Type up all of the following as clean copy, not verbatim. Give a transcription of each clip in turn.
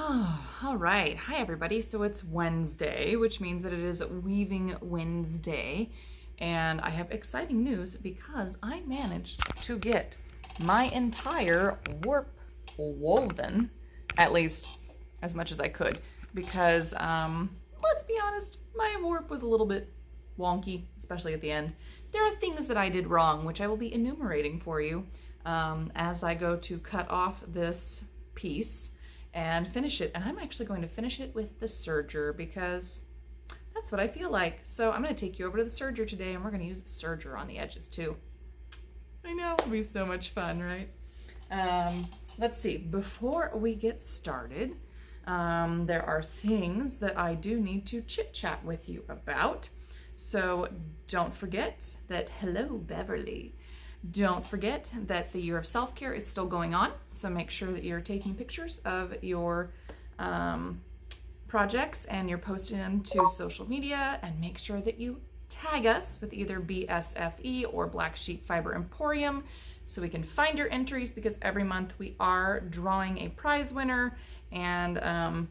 All right. Hi, everybody. So it's Wednesday, which means that it is Weaving Wednesday. And I have exciting news because I managed to get my entire warp woven, at least as much as I could, because let's be honest, my warp was a little bit wonky, especially at the end. There are things that I did wrong, which I will be enumerating for you as I go to cut off this piece and finish it. And I'm actually going to finish it with the serger because that's what I feel like. So I'm going to take you over to the serger today, and we're going to use the serger on the edges too. I know, it'll be so much fun, right? Let's see, before we get started, there are things that I do need to chit chat with you about. So don't forget that, hello Beverly. Don't forget that the year of self-care is still going on. So make sure that you're taking pictures of your projects and you're posting them to social media, and make sure that you tag us with either BSFE or Black Sheep Fiber Emporium so we can find your entries, because every month we are drawing a prize winner. And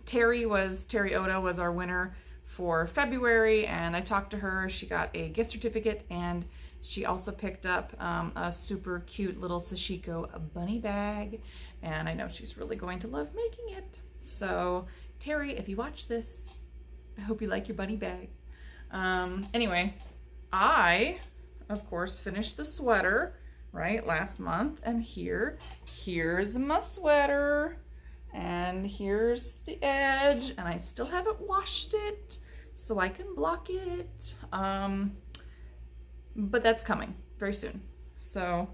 Terry Oda was our winner for February, and I talked to her. She got a gift certificate, and she also picked up a super cute little Sashiko bunny bag, and I know she's really going to love making it. So Terry, if you watch this, I hope you like your bunny bag. Anyway, I of course finished the sweater right last month, and here's my sweater, and here's the edge, and I still haven't washed it so I can block it. But that's coming very soon. So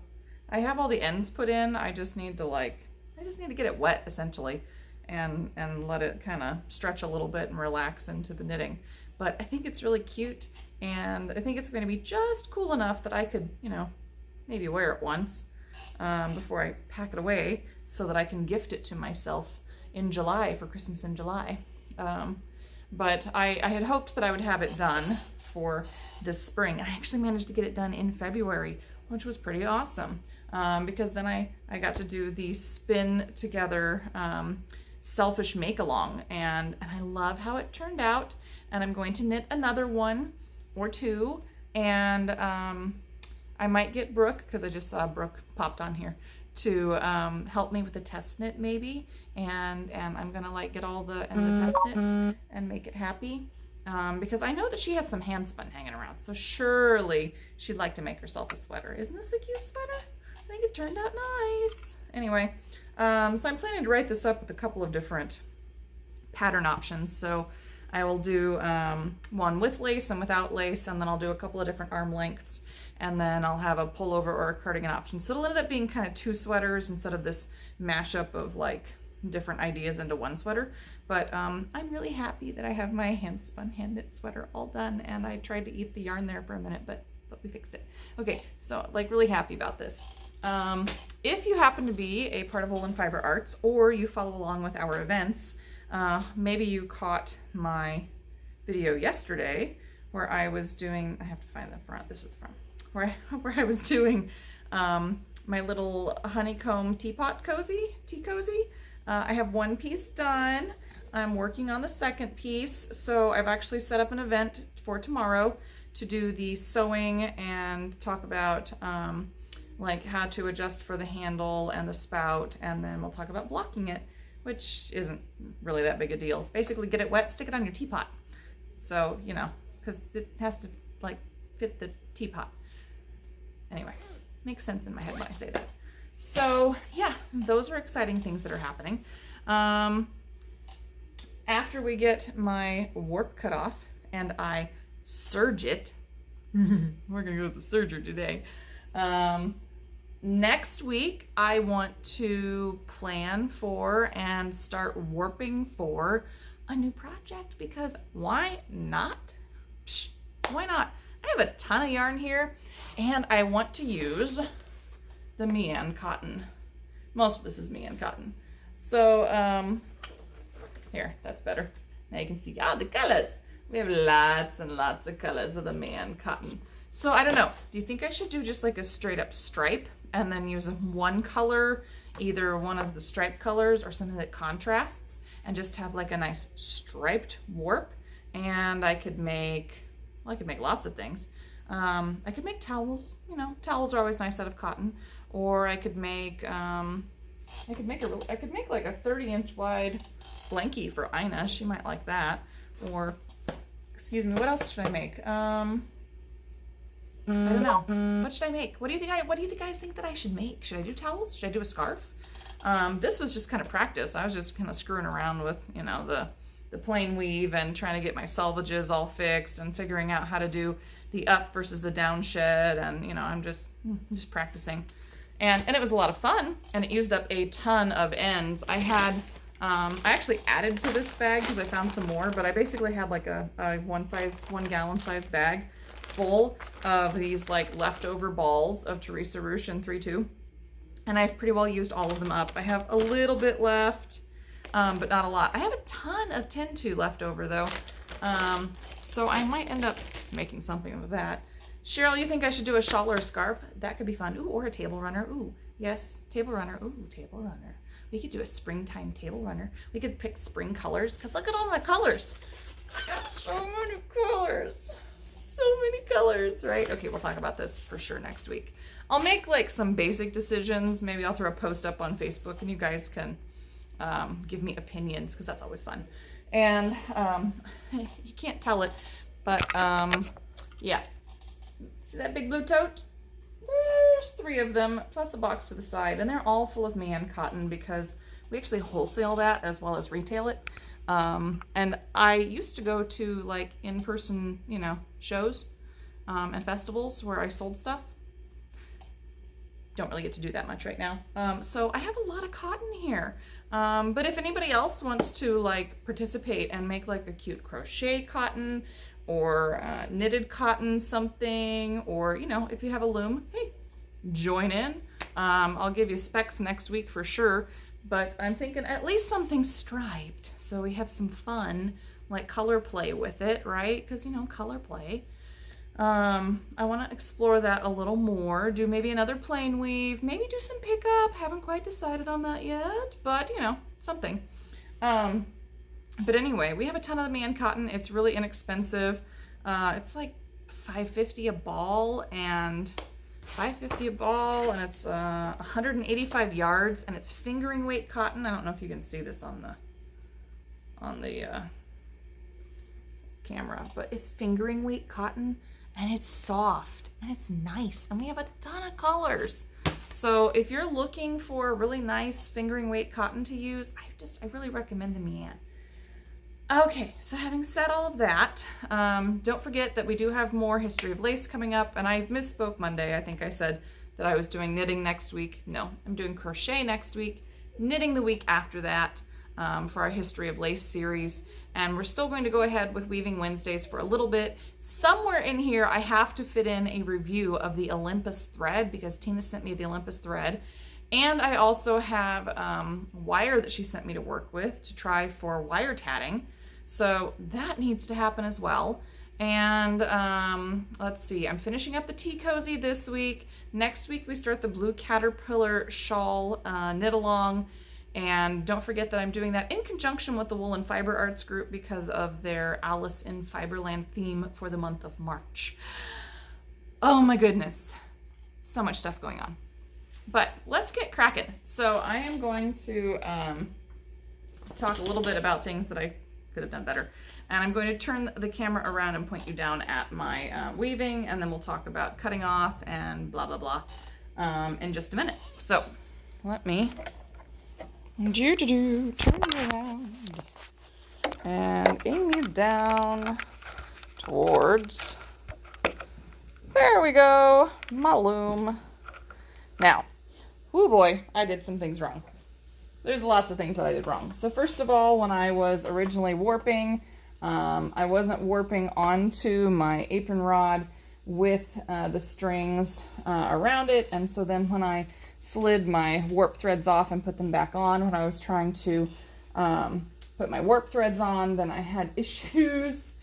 I have all the ends put in. I just need to get it wet essentially, and let it kind of stretch a little bit and relax into the knitting. But I think it's really cute, and I think it's going to be just cool enough that I could, maybe wear it once before I pack it away, so that I can gift it to myself in July for Christmas in July. But I had hoped that I would have it done for this spring. I actually managed to get it done in February, which was pretty awesome, because then I got to do the spin together selfish make along, and I love how it turned out. And I'm going to knit another one or two, and I might get Brooke, because I just saw Brooke popped on here, to help me with the test knit maybe, and I'm gonna get all the test knit and make it happy, because I know that she has some hand spun hanging around, so surely she'd like to make herself a sweater. Isn't this a cute sweater? I think it turned out nice. Anyway, so I'm planning to write this up with a couple of different pattern options. So I will do one with lace and without lace, and then I'll do a couple of different arm lengths, and then I'll have a pullover or a cardigan option. So it'll end up being kind of two sweaters instead of this mashup of different ideas into one sweater. But I'm really happy that I have my hand spun hand knit sweater all done, and I tried to eat the yarn there for a minute, but we fixed it. Okay, so really happy about this. If you happen to be a part of Woolen Fiber Arts, or you follow along with our events, maybe you caught my video yesterday where I was doing, I have to find the front, this is the front, where I was doing my little honeycomb tea cozy. I have one piece done. I'm working on the second piece, so I've actually set up an event for tomorrow to do the sewing and talk about how to adjust for the handle and the spout, and then we'll talk about blocking it, which isn't really that big a deal. It's basically get it wet, stick it on your teapot. So, because it has to fit the teapot. Anyway, makes sense in my head when I say that. So yeah, those are exciting things that are happening. After we get my warp cut off and I serge it, we're gonna go with the serger today. Next week, I want to plan for and start warping for a new project, because why not? Psh, why not? I have a ton of yarn here, and I want to use the Mian cotton. Most of this is Mian cotton. So, here, that's better. Now you can see all the colors. We have lots and lots of colors of the Mian cotton. So I don't know, do you think I should do just a straight up stripe and then use one color either one of the stripe colors or something that contrasts and just have like a nice striped warp. And I could make, well, I could make lots of things. I could make towels, you know, towels are always nice out of cotton. Or I could make, I could make like a 30-inch wide blankie for Ina. She might like that. Or, excuse me, what else should I make? I don't know. What should I make? What do you guys think that I should make? Should I do towels? Should I do a scarf? This was just kind of practice. I was just kind of screwing around with, you know, the plain weave and trying to get my selvedges all fixed and figuring out how to do the up versus the down shed. And, you know, I'm just practicing. And it was a lot of fun, and it used up a ton of ends. I had, I actually added to this bag because I found some more, but I basically had like a 1 gallon size bag full of these like leftover balls of Teresa Ruche and 3-2. And I've pretty well used all of them up. I have a little bit left, but not a lot. I have a ton of 10-2 left over though. So I might end up making something with that. Cheryl, you think I should do a shawl or a scarf? That could be fun. Ooh, or a table runner. Ooh, yes, table runner. Ooh, table runner. We could do a springtime table runner. We could pick spring colors, because look at all my colors. I got so many colors. So many colors, right? Okay, we'll talk about this for sure next week. I'll make like some basic decisions. Maybe I'll throw a post up on Facebook and you guys can give me opinions, because that's always fun. And you can't tell it, but yeah. See that big blue tote? There's 3 of them, plus a box to the side, and they're all full of man cotton because we actually wholesale that as well as retail it. And I used to go to like in-person, you know, shows and festivals where I sold stuff. Don't really get to do that much right now. So I have a lot of cotton here. But if anybody else wants to like participate and make like a cute crochet cotton or knitted cotton something, or, you know, if you have a loom, hey, join in. I'll give you specs next week for sure, but I'm thinking at least something striped so we have some fun, like color play with it, right? Because, you know, color play. I want to explore that a little more, do maybe another plain weave, maybe do some pickup. Haven't quite decided on that yet, but, you know, something. But anyway, we have a ton of the man cotton. It's really inexpensive. It's like $5.50 a ball, and it's 185 yards, and it's fingering weight cotton. I don't know if you can see this on the camera, but it's fingering weight cotton, and it's soft and it's nice, and we have a ton of colors. So if you're looking for really nice fingering weight cotton to use, I really recommend the Man. Okay, so having said all of that, don't forget that we do have more History of Lace coming up, and I misspoke Monday. I think I said that I was doing knitting next week. No, I'm doing crochet next week, knitting the week after that for our History of Lace series, and we're still going to go ahead with Weaving Wednesdays for a little bit. Somewhere in here, I have to fit in a review of the Olympus thread because Tina sent me the Olympus thread. And I also have wire that she sent me to work with to try for wire tatting. So that needs to happen as well. And let's see, I'm finishing up the tea cozy this week. Next week we start the Blue Caterpillar shawl knit along. And don't forget that I'm doing that in conjunction with the Wool and Fiber Arts group because of their Alice in Fiberland theme for the month of March. Oh my goodness, so much stuff going on. But let's get cracking. So I am going to talk a little bit about things that I could have done better. And I'm going to turn the camera around and point you down at my weaving, and then we'll talk about cutting off and blah, blah, blah in just a minute. So let me turn you around and aim you down towards, there we go, my loom. Now, oh boy, I did some things wrong. There's lots of things that I did wrong. So first of all, when I was originally warping, I wasn't warping onto my apron rod with the strings around it. And so then when I slid my warp threads off and put them back on, when I was trying to put my warp threads on, then I had issues.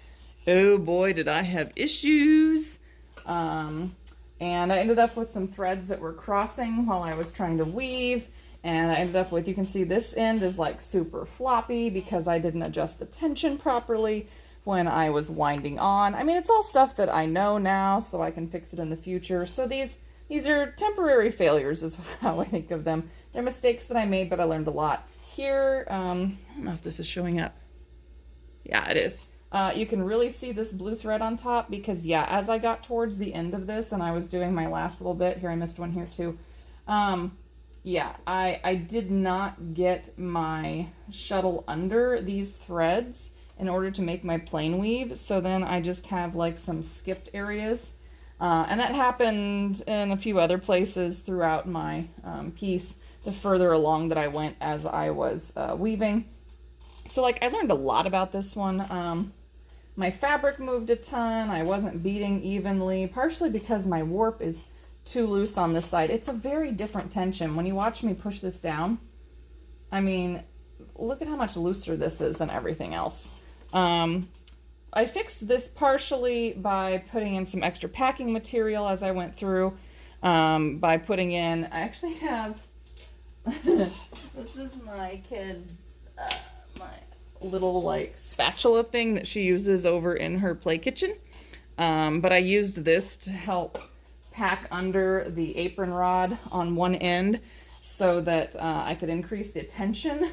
Oh boy, did I have issues. And I ended up with some threads that were crossing while I was trying to weave. And I ended up with, you can see this end is like super floppy because I didn't adjust the tension properly when I was winding on. I mean, it's all stuff that I know now, so I can fix it in the future. So these are temporary failures is how I think of them. They're mistakes that I made, but I learned a lot. Here, I don't know if this is showing up. Yeah, it is. You can really see this blue thread on top because, yeah, as I got towards the end of this and I was doing my last little bit, here I missed one here too. Yeah, I did not get my shuttle under these threads in order to make my plain weave, so then I just have like some skipped areas. And that happened in a few other places throughout my piece, the further along that I went as I was weaving. So like I learned a lot about this one. My fabric moved a ton, I wasn't beating evenly, partially because my warp is too loose on this side. It's a very different tension. When you watch me push this down, I mean, look at how much looser this is than everything else. I fixed this partially by putting in some extra packing material as I went through, by putting in, I actually have, this is my kid's, my little like spatula thing that she uses over in her play kitchen. But I used this to help pack under the apron rod on one end so that I could increase the tension.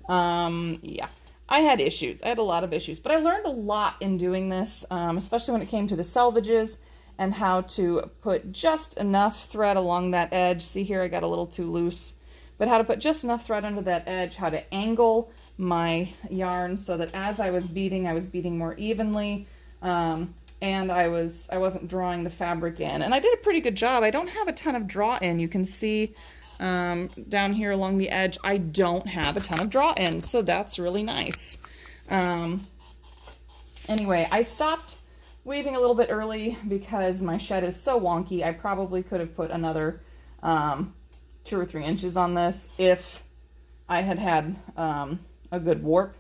Yeah, I had issues. I had a lot of issues, but I learned a lot in doing this, especially when it came to the selvedges and how to put just enough thread along that edge. See here, I got a little too loose, but how to put just enough thread under that edge, how to angle my yarn so that as I was beating more evenly, and I wasn't drawing the fabric in. And I did a pretty good job. I don't have a ton of draw in. You can see down here along the edge, I don't have a ton of draw in, so that's really nice. Anyway, I stopped weaving a little bit early because my shed is so wonky. I probably could have put another 2 or 3 inches on this if I had had a good warp,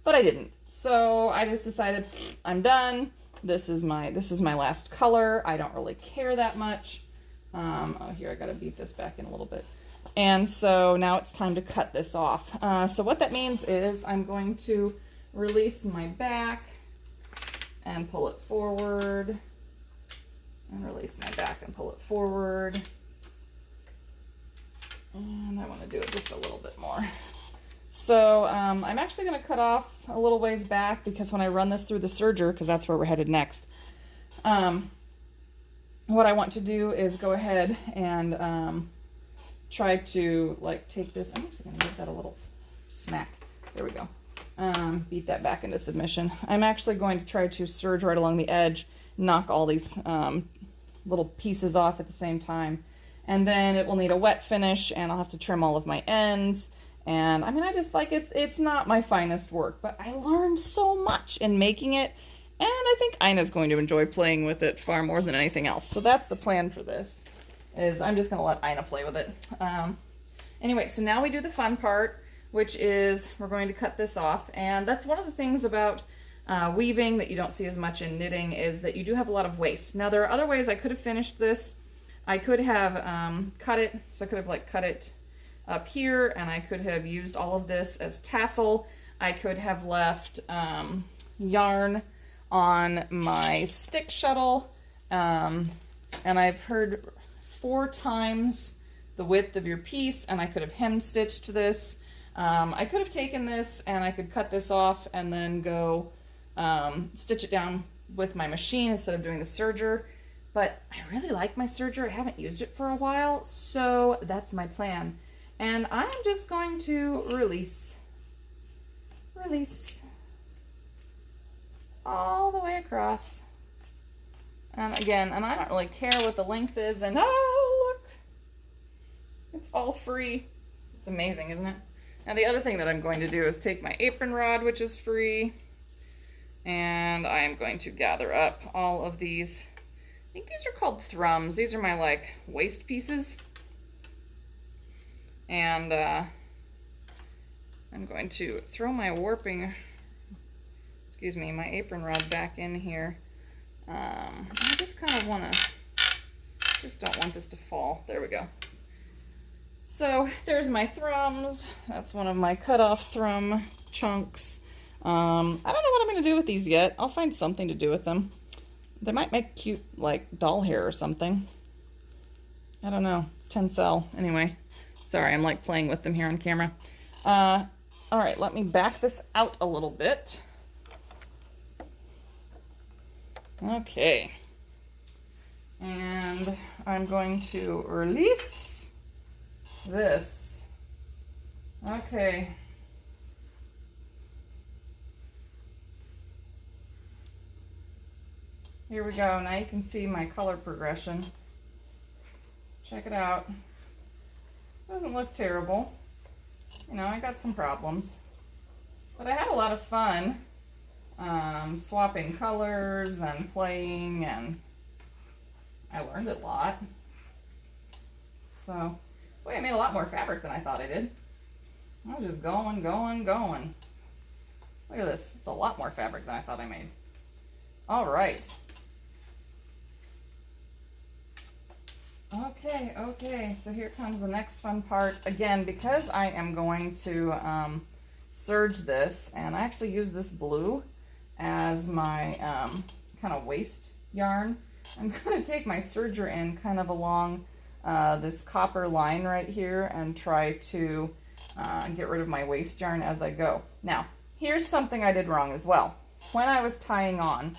but I didn't. So I just decided I'm done. This is my last color. I don't really care that much. Oh, here I gotta beat this back in a little bit. And so now it's time to cut this off. So what that means is I'm going to release my back and pull it forward, and release my back and pull it forward. And I want to do it just a little bit more. So I'm actually going to cut off a little ways back because when I run this through the serger, because that's where we're headed next, what I want to do is go ahead and try to like take this. I'm just going to give that a little smack. There we go. Beat that back into submission. I'm actually going to try to serge right along the edge, knock all these little pieces off at the same time. And then it will need a wet finish, and I'll have to trim all of my ends. And I mean, I just like it's not my finest work, but I learned so much in making it, and I think Ina's going to enjoy playing with it far more than anything else. So that's the plan for this, is I'm just going to let Ina play with it. Anyway, so now we do the fun part, which is we're going to cut this off. And that's one of the things about weaving that you don't see as much in knitting, is that you do have a lot of waste. Now there are other ways I could have finished this. I could have cut it, so I could have like cut it up here, and I could have used all of this as tassel. I could have left yarn on my stick shuttle, and I've heard 4 times the width of your piece, and I could have hem stitched this. I could have taken this and I could cut this off and then go stitch it down with my machine instead of doing the serger. But I really like my serger. I haven't used it for a while, so that's my plan. And I'm just going to release all the way across. And again, and I don't really care what the length is, and oh, look, it's all free. It's amazing, isn't it? Now the other thing that I'm going to do is take my apron rod, which is free, and I am going to gather up all of these. I think these are called thrums. These are my like waist pieces. And I'm going to throw my my apron rod back in here. I just kind of want to, just don't want this to fall. There we go. So there's my thrums. That's one of my cut-off thrum chunks. I don't know what I'm going to do with these yet. I'll find something to do with them. They might make cute, like, doll hair or something. I don't know. It's tencel. Anyway, sorry, I'm like playing with them here on camera. All right, let me back this out a little bit. Okay. And I'm going to release this. Okay. Here we go. Now you can see my color progression. Check it out. Doesn't look terrible. You know, I got some problems. But I had a lot of fun swapping colors and playing, and I learned a lot. So, boy, I made a lot more fabric than I thought I did. I was just going. Look at this. It's a lot more fabric than I thought I made. All right. Okay, so here comes the next fun part. Again, because I am going to serge this, and I actually use this blue as my kind of waist yarn, I'm going to take my serger in kind of along this copper line right here and try to get rid of my waist yarn as I go. Now, here's something I did wrong as well. When I was tying on,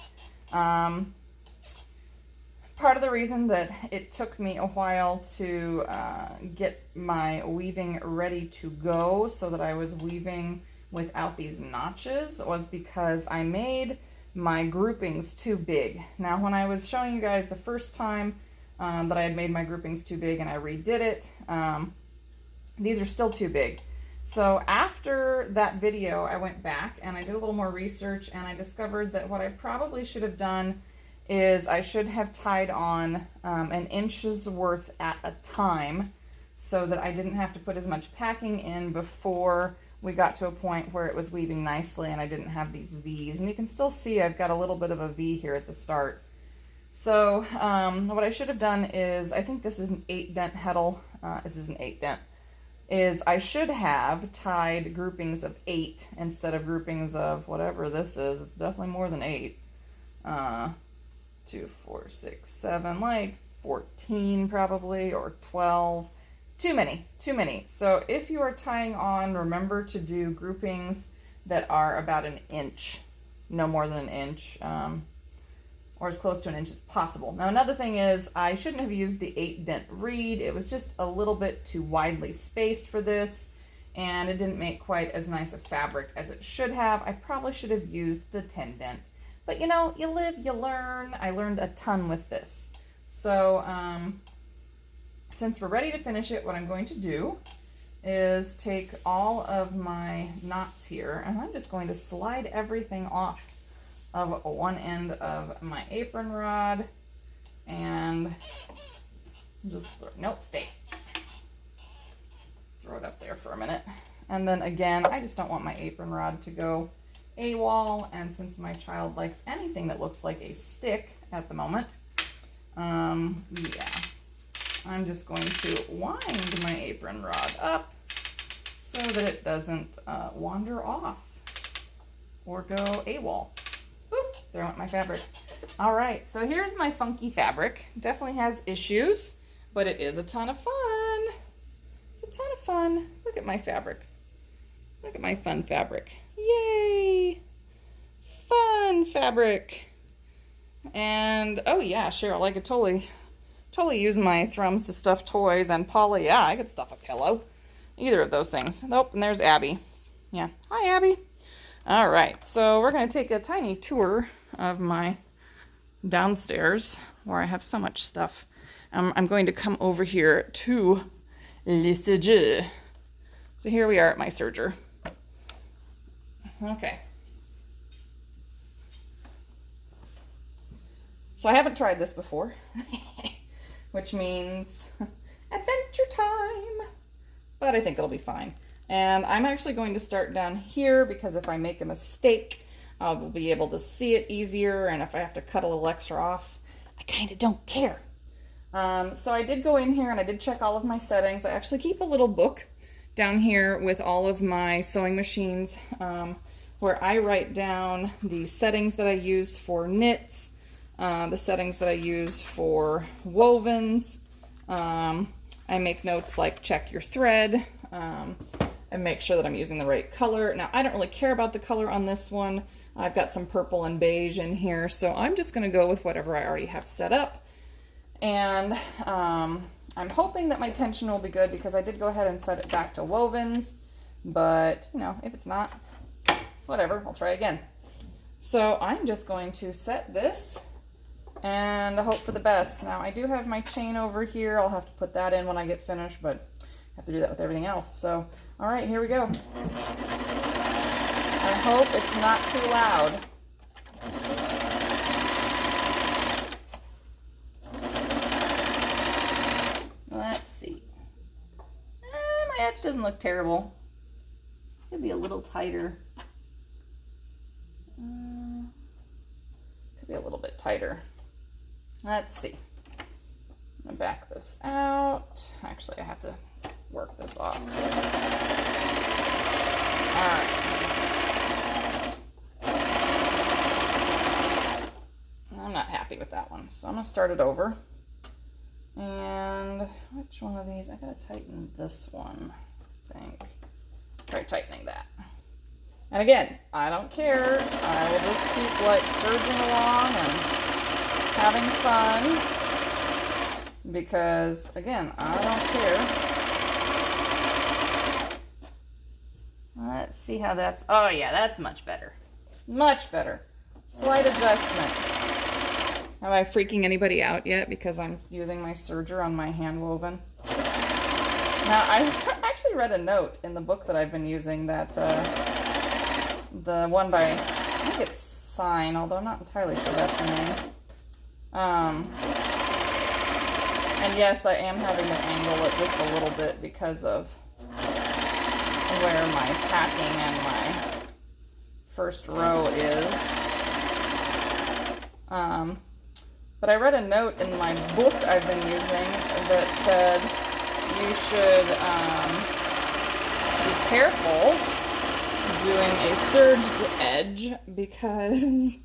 part of the reason that it took me a while to get my weaving ready to go so that I was weaving without these notches was because I made my groupings too big. Now, when I was showing you guys the first time that I had made my groupings too big and I redid it, these are still too big. So after that video, I went back and I did a little more research, and I discovered that what I probably should have done is I should have tied on an inch's worth at a time so that I didn't have to put as much packing in before we got to a point where it was weaving nicely and I didn't have these V's. And you can still see I've got a little bit of a V here at the start. So what I should have done is, I think this is an 8-dent Heddle. This is an 8-dent. Is I should have tied groupings of 8 instead of groupings of whatever this is. It's definitely more than 8. 2, 4, 6, 7, like 14 probably, or 12. Too many. So if you are tying on, remember to do groupings that are about an inch, no more than an inch, or as close to an inch as possible. Now, another thing is, I shouldn't have used the 8-dent reed. It was just a little bit too widely spaced for this, and it didn't make quite as nice a fabric as it should have. I probably should have used the 10-dent. But you know, you live, you learn. I learned a ton with this. So since we're ready to finish it, what I'm going to do is take all of my knots here, and I'm just going to slide everything off of one end of my apron rod, and just, nope, stay. Throw it up there for a minute. And then again, I just don't want my apron rod to go AWOL, and since my child likes anything that looks like a stick at the moment, yeah, I'm just going to wind my apron rod up so that it doesn't wander off or go AWOL. Oop, there went my fabric. All right, so here's my funky fabric. Definitely has issues, but it is a ton of fun. It's a ton of fun. Look at my fabric. Look at my fun fabric. Yay! Fun fabric. And oh yeah, Cheryl, I could totally use my thrums to stuff toys, and Polly, yeah, I could stuff a pillow. Either of those things. Nope, and there's Abby. Yeah. Hi, Abby. All right, so we're going to take a tiny tour of my downstairs where I have so much stuff. I'm going to come over here to les selvedges. So here we are at my serger. Okay. So I haven't tried this before, which means adventure time, but I think it'll be fine. And I'm actually going to start down here because if I make a mistake, I'll be able to see it easier, and if I have to cut a little extra off, I kind of don't care. So I did go in here and I did check all of my settings. I actually keep a little book down here with all of my sewing machines, where I write down the settings that I use for knits, the settings that I use for wovens. I make notes like check your thread, and make sure that I'm using the right color. Now, I don't really care about the color on this one. I've got some purple and beige in here, so I'm just gonna go with whatever I already have set up. And I'm hoping that my tension will be good because I did go ahead and set it back to wovens, but you know, if it's not, whatever, I'll try again. So I'm just going to set this and hope for the best. Now I do have my chain over here. I'll have to put that in when I get finished, but I have to do that with everything else. So, all right, here we go. I hope it's not too loud. Let's see. My edge doesn't look terrible. Could be a little tighter. Could be a little bit tighter. Let's see. I'm gonna back this out. Actually, I have to work this off. All right. I'm not happy with that one, so I'm gonna start it over. And which one of these? I gotta tighten this one, I think. Try tightening that. And again, I don't care. I will just keep like surging along and having fun because again, I don't care. Let's see how that's, oh yeah, that's much better. Much better. Slight adjustment. Am I freaking anybody out yet because I'm using my serger on my hand woven? Now, I actually read a note in the book that I've been using that the one by, I think it's Sign, although I'm not entirely sure that's her name. And yes, I am having to angle it just a little bit because of where my packing and my first row is. But I read a note in my book I've been using that said you should be careful doing a serged edge because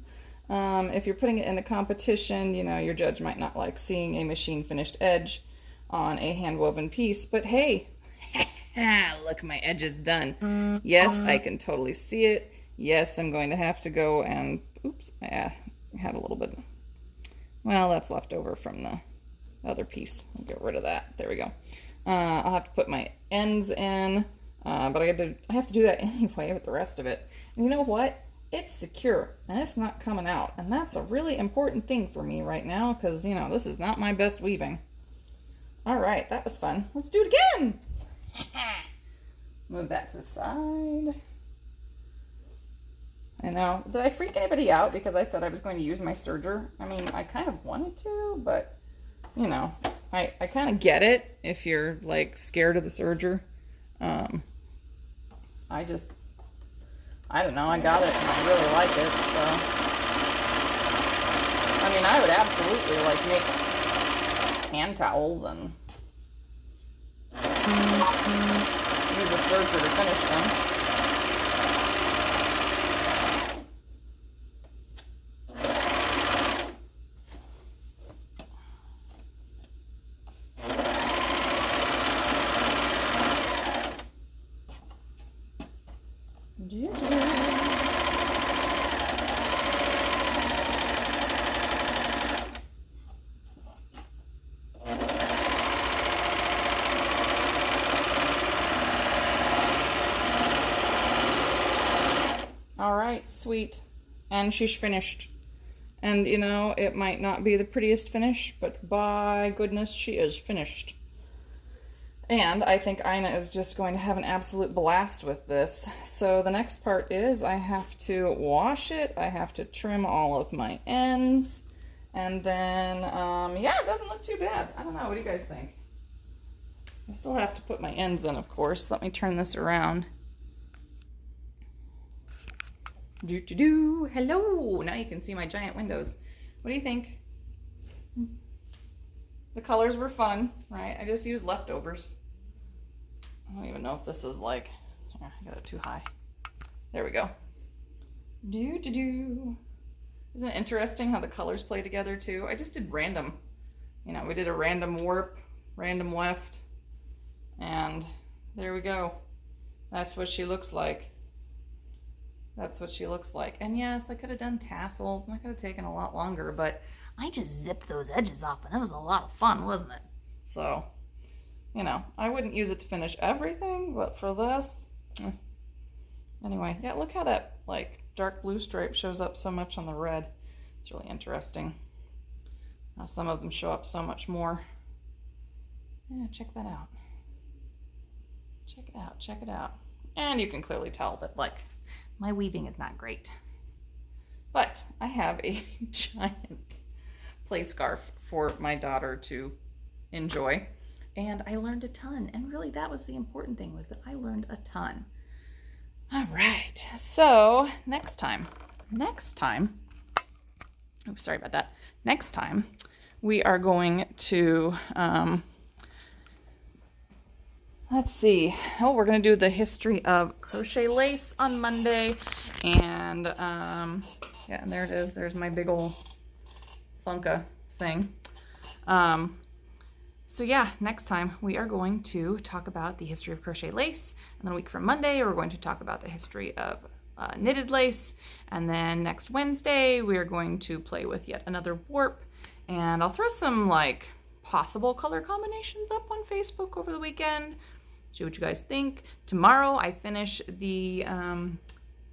if you're putting it in a competition, you know, your judge might not like seeing a machine finished edge on a hand woven piece. But hey, look, my edge is done. Yes, I can totally see it. Yes, I'm going to have to go and, oops, I had a little bit. Well, that's left over from the other piece. I'll get rid of that. There we go. I'll have to put my ends in, but I have to do that anyway with the rest of it. And you know what? It's secure, and it's not coming out. And that's a really important thing for me right now because, you know, this is not my best weaving. All right, that was fun. Let's do it again. Move that to the side. I know. Did I freak anybody out because I said I was going to use my serger? I mean, I kind of wanted to, but, you know, I kind of get it if you're, like, scared of the serger. I don't know, I got it and I really like it, so. I mean, I would absolutely, like, make hand towels and use a serger to finish them. All right, sweet. And she's finished. And, you know, it might not be the prettiest finish, but by goodness, she is finished. And I think Ina is just going to have an absolute blast with this. So the next part is I have to wash it. I have to trim all of my ends. And then, yeah, it doesn't look too bad. I don't know. What do you guys think? I still have to put my ends in, of course. Let me turn this around. Hello! Now you can see my giant windows. What do you think? The colors were fun, right? I just used leftovers. I don't even know if this is like, I got it too high. There we go. Isn't it interesting how the colors play together too? I just did random, you know, we did a random warp, random weft, and there we go. That's what she looks like. That's what she looks like. And yes, I could have done tassels and I could have taken a lot longer, but I just zipped those edges off and it was a lot of fun, wasn't it? So, you know, I wouldn't use it to finish everything, but for this, anyway, yeah, look how that like dark blue stripe shows up so much on the red. It's really interesting. Now some of them show up so much more. Yeah, check that out. Check it out, check it out. And you can clearly tell that like my weaving is not great. But I have a giant play scarf for my daughter to enjoy. And I learned a ton. And really that was the important thing, was that I learned a ton. All right, so next time, oops, sorry about that. Next time we are going to, let's see. Oh, we're going to do the history of crochet lace on Monday. And yeah, and there it is. There's my big old Thunka thing. So yeah, next time we are going to talk about the history of crochet lace. And then a week from Monday, we're going to talk about the history of knitted lace. And then next Wednesday, we are going to play with yet another warp. And I'll throw some like possible color combinations up on Facebook over the weekend. See what you guys think. Tomorrow I finish the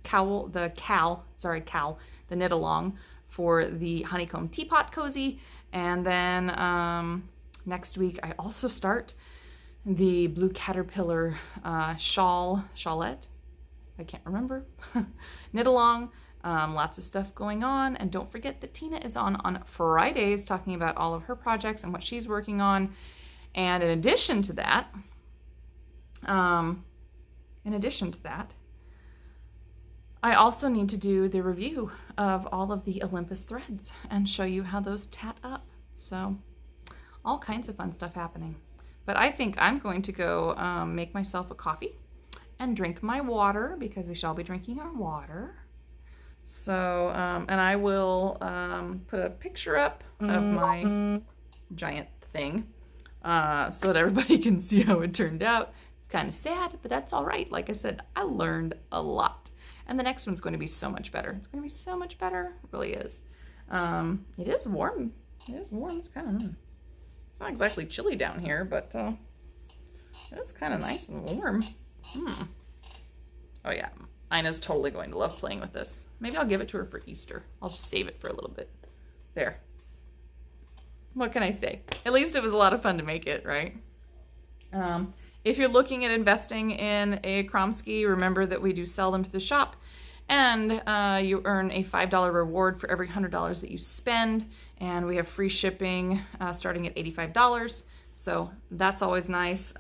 cowl, the knit along for the honeycomb teapot cozy. And then next week I also start the blue caterpillar shawlette. I can't remember. Knit along. Lots of stuff going on. And don't forget that Tina is on Fridays talking about all of her projects and what she's working on. And in addition to that, I also need to do the review of all of the Olympus threads and show you how those tat up. So all kinds of fun stuff happening. But I think I'm going to go make myself a coffee and drink my water, because we shall be drinking our water. So, and I will put a picture up of my giant thing so that everybody can see how it turned out. It's kind of sad, but that's all right. Like I said, I learned a lot. And the next one's going to be so much better. It's going to be so much better. It really is. It is warm. It is warm. It's kind of, it's not exactly chilly down here, but it's kind of nice and warm. Oh yeah, Ina's totally going to love playing with this. Maybe I'll give it to her for Easter. I'll just save it for a little bit. There. What can I say? At least it was a lot of fun to make it, right? If you're looking at investing in a Kromski, remember that we do sell them to the shop, and you earn a $5 reward for every $100 that you spend, and we have free shipping starting at $85, so that's always nice.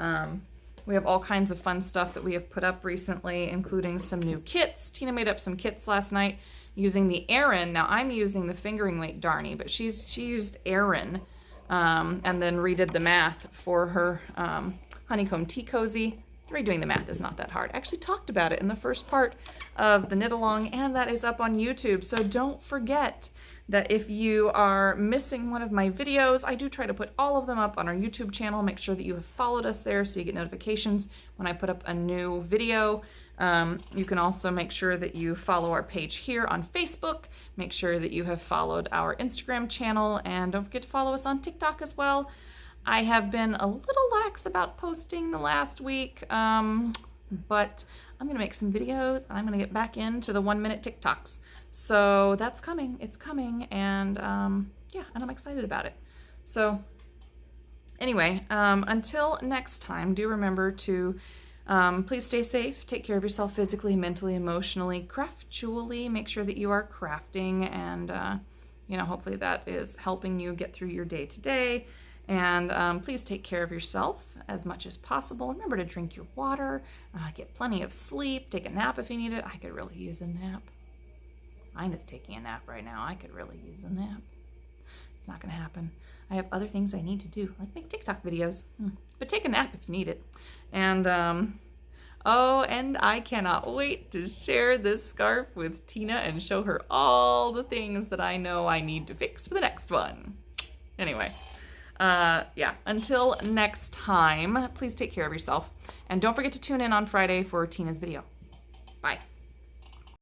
We have all kinds of fun stuff that we have put up recently, including some new kits. Tina made up some kits last night using the Aran. Now I'm using the fingering weight darny, but she used Aran and then redid the math for her honeycomb tea cozy. Redoing the math is not that hard. I actually talked about it in the first part of the knit along, and that is up on YouTube. So don't forget that if you are missing one of my videos, I do try to put all of them up on our YouTube channel. Make sure that you have followed us there so you get notifications when I put up a new video. You can also make sure that you follow our page here on Facebook. Make sure that you have followed our Instagram channel, and don't forget to follow us on TikTok as well. I have been a little lax about posting the last week, but I'm going to make some videos, and I'm going to get back into the 1-minute TikToks. So that's coming. It's coming, and yeah, and I'm excited about it. So anyway, until next time, do remember to please stay safe, take care of yourself physically, mentally, emotionally, craftually. Make sure that you are crafting, and you know, hopefully that is helping you get through your day to day. And please take care of yourself as much as possible. Remember to drink your water, get plenty of sleep, take a nap if you need it. I could really use a nap. Mine is taking a nap right now. I could really use a nap. It's not going to happen. I have other things I need to do, like make TikTok videos. But take a nap if you need it. And, oh, and I cannot wait to share this scarf with Tina and show her all the things that I know I need to fix for the next one. Anyway, yeah, until next time, please take care of yourself. And don't forget to tune in on Friday for Tina's video. Bye.